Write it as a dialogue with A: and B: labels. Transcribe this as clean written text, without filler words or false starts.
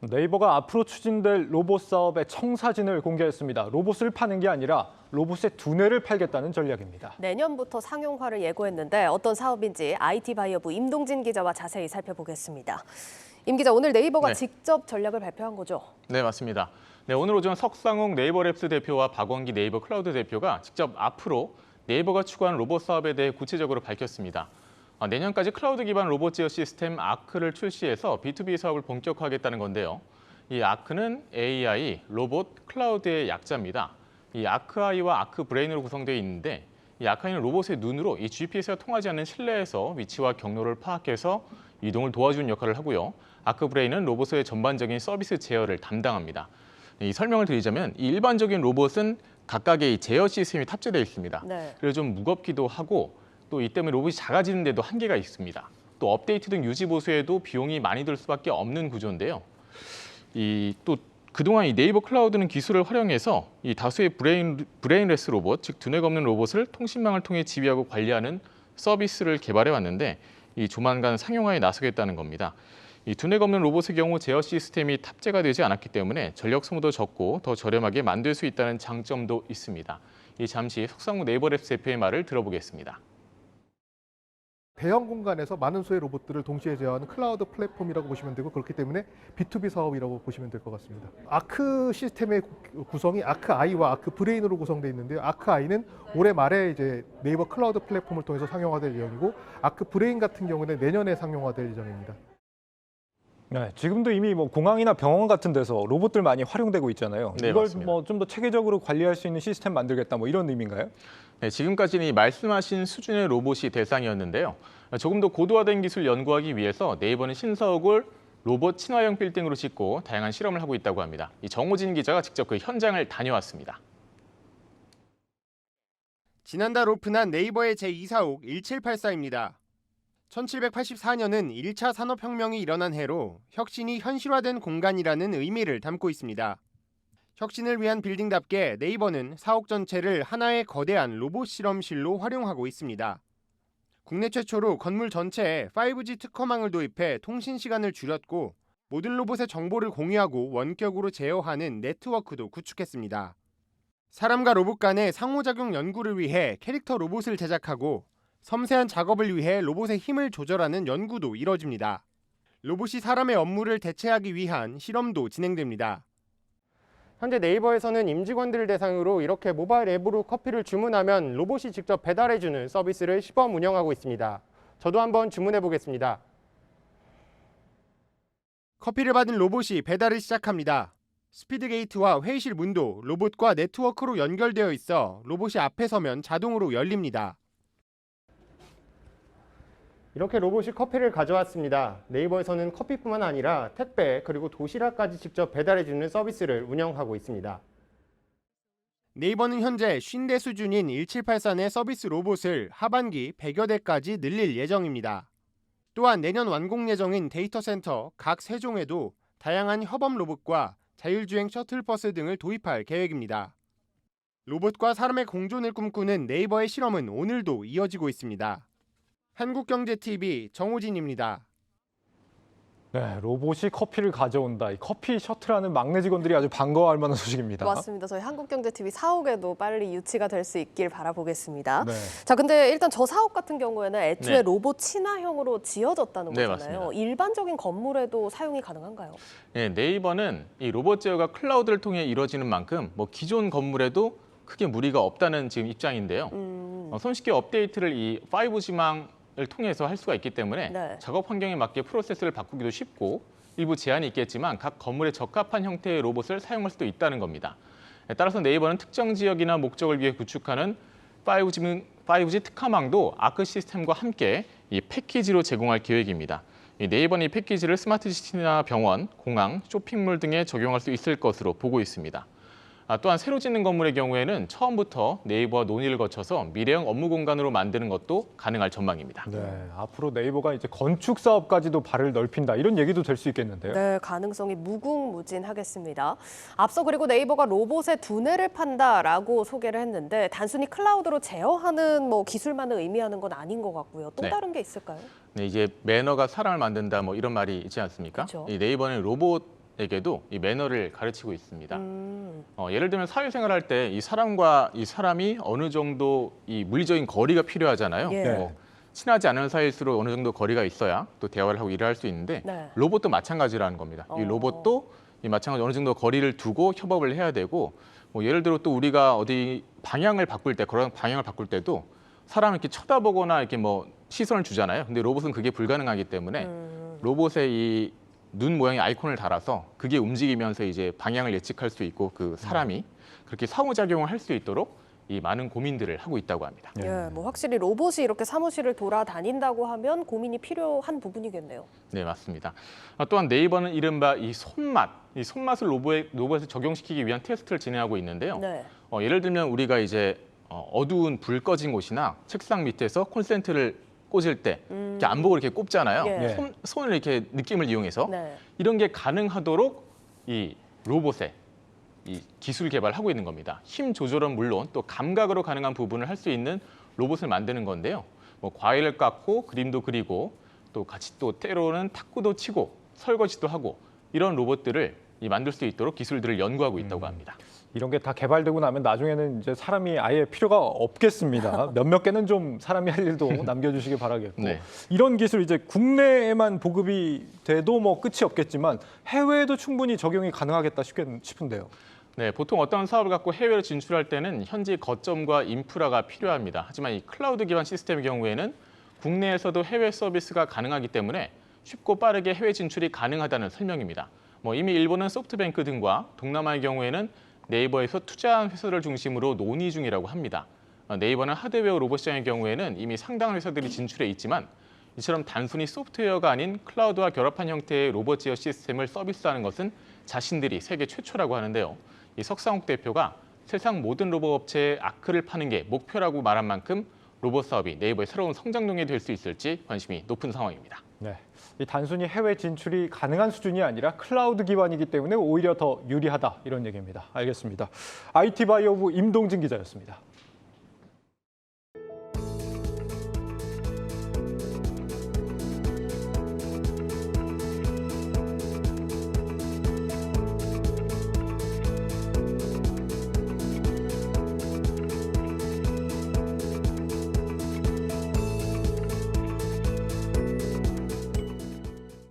A: 네이버가 앞으로 추진될 로봇 사업의 청사진을 공개했습니다. 로봇을 파는 게 아니라 로봇의 두뇌를 팔겠다는 전략입니다.
B: 내년부터 상용화를 예고했는데 어떤 사업인지 IT 바이어부 임동진 기자와 자세히 살펴보겠습니다. 임 기자, 오늘 네이버가 직접 전략을 발표한 거죠?
C: 네, 맞습니다. 네, 오늘 오전 석상욱 네이버랩스 대표와 박원기 네이버 클라우드 대표가 직접 앞으로 네이버가 추구하는 로봇 사업에 대해 구체적으로 밝혔습니다. 내년까지 클라우드 기반 로봇 제어 시스템 아크를 출시해서 B2B 사업을 본격화하겠다는 건데요. 이 아크는 AI, 로봇, 클라우드의 약자입니다. 이 아크아이와 아크브레인으로 구성되어 있는데 이 아크아이는 로봇의 눈으로 이 GPS가 통하지 않는 실내에서 위치와 경로를 파악해서 이동을 도와주는 역할을 하고요. 아크브레인은 로봇의 전반적인 서비스 제어를 담당합니다. 이 설명을 드리자면 이 일반적인 로봇은 각각의 이 제어 시스템이 탑재되어 있습니다. 그래서 좀 무겁기도 하고 또 이 때문에 로봇이 작아지는 데도 한계가 있습니다. 또 업데이트 등 유지 보수에도 비용이 많이 들 수밖에 없는 구조인데요. 또 그동안 이 네이버 클라우드는 기술을 활용해서 이 다수의 브레인레스 로봇, 즉 두뇌가 없는 로봇을 통신망을 통해 지휘하고 관리하는 서비스를 개발해 왔는데 이 조만간 상용화에 나서겠다는 겁니다. 이 두뇌가 없는 로봇의 경우 제어 시스템이 탑재가 되지 않았기 때문에 전력 소모도 적고 더 저렴하게 만들 수 있다는 장점도 있습니다. 잠시 석상욱 네이버랩스 대표의 말을 들어보겠습니다.
D: 대형 공간에서 많은 수의 로봇들을 동시에 제어하는 클라우드 플랫폼이라고 보시면 되고, 그렇기 때문에 B2B 사업이라고 보시면 될 것 같습니다. 아크 시스템의 구성이 아크아이와 아크브레인으로 구성되어 있는데요. 아크아이는 올해 말에 이제 네이버 클라우드 플랫폼을 통해서 상용화될 예정이고, 아크브레인 같은 경우는 내년에 상용화될 예정입니다.
A: 네, 지금도 이미 공항이나 병원 같은 데서 로봇들 많이 활용되고 있잖아요.
C: 네,
A: 이걸
C: 맞습니다.
A: 좀 더 체계적으로 관리할 수 있는 시스템 만들겠다 이런 의미인가요?
C: 네, 지금까지는 이 말씀하신 수준의 로봇이 대상이었는데요. 조금 더 고도화된 기술 연구하기 위해서 네이버는 신서울을 로봇 친화형 빌딩으로 짓고 다양한 실험을 하고 있다고 합니다. 이 정호진 기자가 직접 그 현장을 다녀왔습니다.
E: 지난달 오픈한 네이버의 제2사옥 1784입니다. 1784년은 1차 산업혁명이 일어난 해로 혁신이 현실화된 공간이라는 의미를 담고 있습니다. 혁신을 위한 빌딩답게 네이버는 사옥 전체를 하나의 거대한 로봇 실험실로 활용하고 있습니다. 국내 최초로 건물 전체에 5G 특허망을 도입해 통신 시간을 줄였고, 모든 로봇의 정보를 공유하고 원격으로 제어하는 네트워크도 구축했습니다. 사람과 로봇 간의 상호작용 연구를 위해 캐릭터 로봇을 제작하고, 섬세한 작업을 위해 로봇의 힘을 조절하는 연구도 이뤄집니다. 로봇이 사람의 업무를 대체하기 위한 실험도 진행됩니다. 현재 네이버에서는 임직원들을 대상으로 이렇게 모바일 앱으로 커피를 주문하면 로봇이 직접 배달해주는 서비스를 시범 운영하고 있습니다. 저도 한번 주문해 보겠습니다. 커피를 받은 로봇이 배달을 시작합니다. 스피드게이트와 회의실 문도 로봇과 네트워크로 연결되어 있어 로봇이 앞에 서면 자동으로 열립니다. 이렇게 로봇이 커피를 가져왔습니다. 네이버에서는 커피뿐만 아니라 택배 그리고 도시락까지 직접 배달해주는 서비스를 운영하고 있습니다. 네이버는 현재 50대 수준인 1784의 서비스 로봇을 하반기 100여 대까지 늘릴 예정입니다. 또한 내년 완공 예정인 데이터 센터 각 세종에도 다양한 협업 로봇과 자율주행 셔틀버스 등을 도입할 계획입니다. 로봇과 사람의 공존을 꿈꾸는 네이버의 실험은 오늘도 이어지고 있습니다. 한국경제TV 정호진입니다.
A: 네, 로봇이 커피를 가져온다. 이 커피 셔틀하는 막내 직원들이 아주 반가워할 만한 소식입니다.
B: 맞습니다. 저희 한국경제TV 사옥에도 빨리 유치가 될 수 있길 바라보겠습니다.
A: 네.
B: 자, 근데 일단 저 사옥 같은 경우에는 애초에
C: 네.
B: 로봇 친화형으로 지어졌다는
C: 네,
B: 거잖아요.
C: 맞습니다.
B: 일반적인 건물에도 사용이 가능한가요?
C: 네, 네이버는 이 로봇 제어가 클라우드를 통해 이루어지는 만큼 기존 건물에도 크게 무리가 없다는 지금 입장인데요. 손쉽게 업데이트를 이 5G망 을 통해서 할 수가 있기 때문에 작업 환경에 맞게 프로세스를 바꾸기도 쉽고, 일부 제한이 있겠지만 각 건물에 적합한 형태의 로봇을 사용할 수도 있다는 겁니다. 따라서 네이버는 특정 지역이나 목적을 위해 구축하는 5G 특화망도 아크 시스템과 함께 이 패키지로 제공할 계획입니다. 네이버는 이 패키지를 스마트시티나 병원, 공항, 쇼핑몰 등에 적용할 수 있을 것으로 보고 있습니다. 또한 새로 짓는 건물의 경우에는 처음부터 네이버와 논의를 거쳐서 미래형 업무 공간으로 만드는 것도 가능할 전망입니다.
A: 네, 앞으로 네이버가 이제 건축 사업까지도 발을 넓힌다 이런 얘기도 될 수 있겠는데요.
B: 네, 가능성이 무궁무진하겠습니다. 앞서 그리고 네이버가 로봇의 두뇌를 판다라고 소개를 했는데 단순히 클라우드로 제어하는 기술만을 의미하는 건 아닌 것 같고요. 또 다른 게 있을까요?
C: 네, 이제 매너가 사람을 만든다 이런 말이 있지 않습니까?
B: 그렇죠.
C: 이 네이버는 로봇 로봇에게도 이 매너를 가르치고 있습니다. 예를 들면 사회생활할 때 이 사람과 이 사람이 어느 정도 이 물리적인 거리가 필요하잖아요.
B: 예.
C: 뭐 친하지 않은 사이일수록 어느 정도 거리가 있어야 또 대화를 하고 일을 할 수 있는데
B: 네.
C: 로봇도 마찬가지라는 겁니다. 이 로봇도 이 마찬가지로 어느 정도 거리를 두고 협업을 해야 되고 뭐 예를 들어 또 우리가 어디 방향을 바꿀 때 그런 방향을 바꿀 때도 사람을 이렇게 쳐다보거나 이렇게 뭐 시선을 주잖아요. 근데 로봇은 그게 불가능하기 때문에 로봇의 이 눈 모양의 아이콘을 달아서 그게 움직이면서 이제 방향을 예측할 수 있고 그 사람이 그렇게 상호작용을 할 수 있도록 이 많은 고민들을 하고 있다고 합니다.
B: 예, 뭐 확실히 로봇이 이렇게 사무실을 돌아다닌다고 하면 고민이 필요한 부분이겠네요.
C: 네, 맞습니다. 또한 네이버는 이른바 이 손맛을 로봇에 적용시키기 위한 테스트를 진행하고 있는데요.
B: 네.
C: 예를 들면 우리가 이제 어두운 불 꺼진 곳이나 책상 밑에서 콘센트를 꽂을 때 이렇게 안 보고 이렇게 꼽잖아요.
B: 예.
C: 손을 이렇게 느낌을 이용해서
B: 네.
C: 이런 게 가능하도록 이 로봇에 이 기술 개발하고 있는 겁니다. 힘 조절은 물론 또 감각으로 가능한 부분을 할 수 있는 로봇을 만드는 건데요. 뭐 과일을 깎고 그림도 그리고 또 같이 또 때로는 탁구도 치고 설거지도 하고 이런 로봇들을 만들 수 있도록 기술들을 연구하고 있다고 합니다.
A: 이런 게 다 개발되고 나면 나중에는 이제 사람이 아예 필요가 없겠습니다. 몇몇 개는 좀 사람이 할 일도 남겨주시기 바라겠고
C: 네.
A: 이런 기술 이제 국내에만 보급이 돼도 뭐 끝이 없겠지만 해외에도 충분히 적용이 가능하겠다 싶은데요.
C: 네, 보통 어떤 사업을 갖고 해외로 진출할 때는 현지 거점과 인프라가 필요합니다. 하지만 이 클라우드 기반 시스템의 경우에는 국내에서도 해외 서비스가 가능하기 때문에 쉽고 빠르게 해외 진출이 가능하다는 설명입니다. 뭐 이미 일본은 소프트뱅크 등과 동남아의 경우에는 네이버에서 투자한 회사를 중심으로 논의 중이라고 합니다. 네이버는 하드웨어 로봇 시장의 경우에는 이미 상당한 회사들이 진출해 있지만 이처럼 단순히 소프트웨어가 아닌 클라우드와 결합한 형태의 로봇 제어 시스템을 서비스하는 것은 자신들이 세계 최초라고 하는데요. 이 석상욱 대표가 세상 모든 로봇 업체에 아크를 파는 게 목표라고 말한 만큼 로봇 사업이 네이버의 새로운 성장동이 될 수 있을지 관심이 높은 상황입니다.
A: 네, 이 단순히 해외 진출이 가능한 수준이 아니라 클라우드 기반이기 때문에 오히려 더 유리하다 이런 얘기입니다. 알겠습니다. IT 바이오부 임동진 기자였습니다.